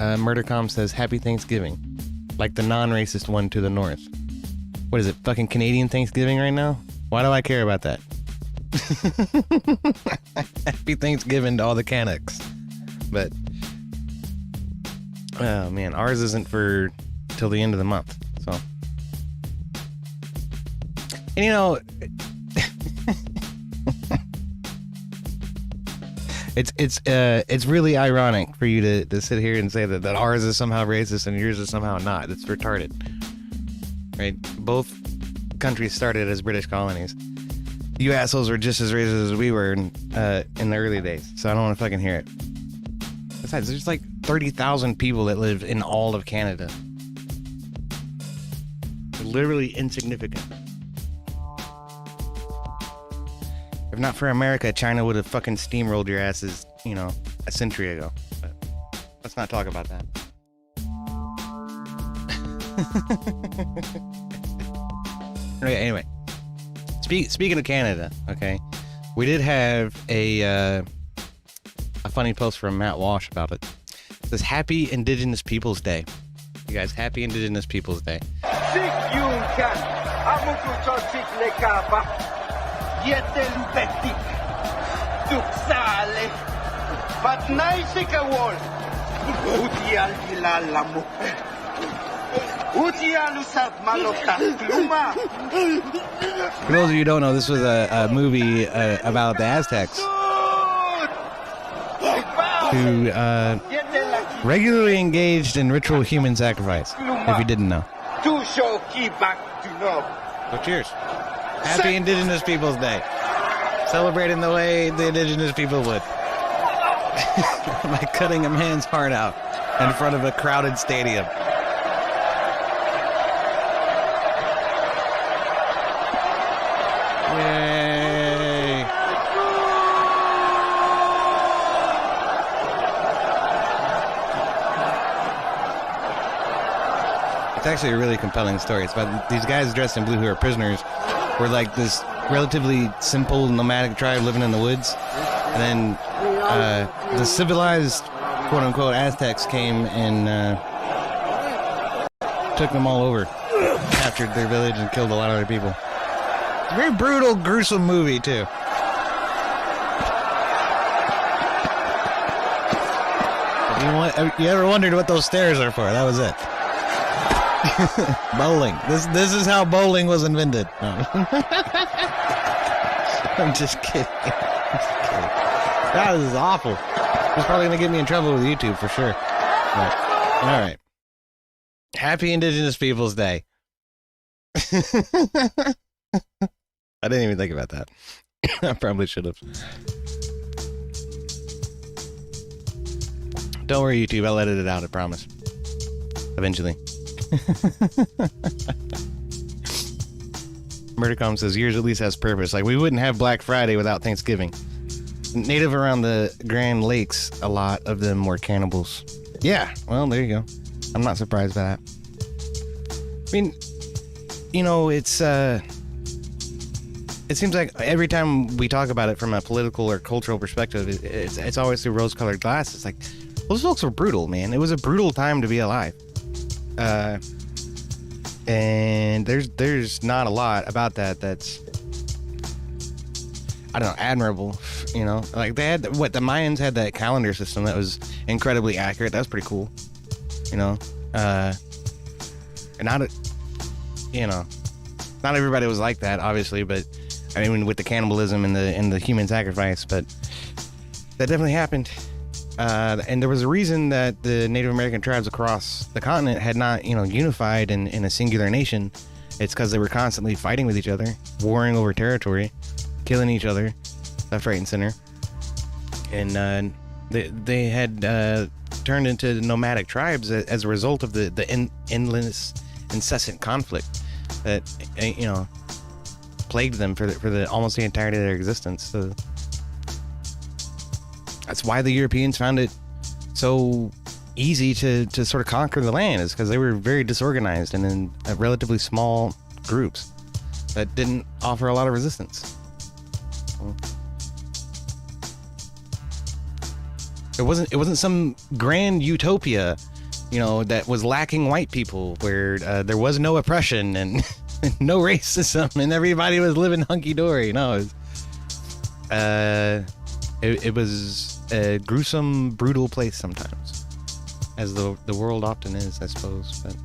Murdercom says Happy Thanksgiving, like the non-racist one to the north. What is it? Fucking Canadian Thanksgiving right now? Why do I care about that? Happy Thanksgiving to all the Canucks. But oh man, ours isn't for till the end of the month. So, and you know, it's really ironic for you to sit here and say that ours is somehow racist and yours is somehow not. It's retarded, right? Both countries started as British colonies. You assholes were just as racist as we were in the early days, so I don't want to fucking hear it. Besides, there's like 30,000 people that live in all of Canada. They're literally insignificant. If not for America, China would have fucking steamrolled your asses, you know, a century ago. But let's not talk about that. Okay, anyway. Speaking of Canada, okay, we did have a funny post from Matt Walsh about it. It says, Happy Indigenous Peoples Day. You guys, Happy Indigenous Peoples Day. For those of you who don't know, this was a movie about the Aztecs who regularly engaged in ritual human sacrifice, if you didn't know. So cheers. Happy Indigenous Peoples Day. Celebrating the way the Indigenous people would. By cutting a man's heart out in front of a crowded stadium. Yay! It's actually a really compelling story. It's about these guys dressed in blue who are prisoners. Were like this relatively simple nomadic tribe living in the woods, and then the civilized, quote unquote, Aztecs came and took them all over, captured their village, and killed a lot of their people. It's a very brutal, gruesome movie, too. You ever wondered what those stairs are for? That was it. Bowling. This is how bowling was invented. No. I'm just kidding. That is awful. It's probably going to get me in trouble with YouTube for sure. But, all right. Happy Indigenous Peoples Day. I didn't even think about that. I probably should have. Don't worry, YouTube. I'll edit it out, I promise. Eventually. Murdercom says, yours at least has purpose. Like, we wouldn't have Black Friday without Thanksgiving. Native around the Grand Lakes, a lot of them were cannibals. Yeah, well, there you go. I'm not surprised by that. I mean, you know, it seems like every time we talk about it from a political or cultural perspective, it's always through rose-colored glasses. It's like, those folks were brutal, man. It was a brutal time to be alive. And there's not a lot about that's, I don't know, admirable, you know? Like, they had, the Mayans had that calendar system that was incredibly accurate. That was pretty cool, you know? And not everybody was like that, obviously, but, I mean, with the cannibalism and the human sacrifice, but that definitely happened. And there was a reason that the Native American tribes across the continent had not, unified in a singular nation. It's because they were constantly fighting with each other, warring over territory, killing each other, left, right, and center. And they had turned into nomadic tribes as a result of the endless, incessant conflict that, plagued them for the almost the entirety of their existence. So that's why the Europeans found it so easy to sort of conquer the land, is because they were very disorganized and in relatively small groups that didn't offer a lot of resistance. It wasn't some grand utopia, that was lacking white people, where there was no oppression and no racism and everybody was living hunky-dory. No, it was a gruesome, brutal place sometimes, as the world often is, I suppose. But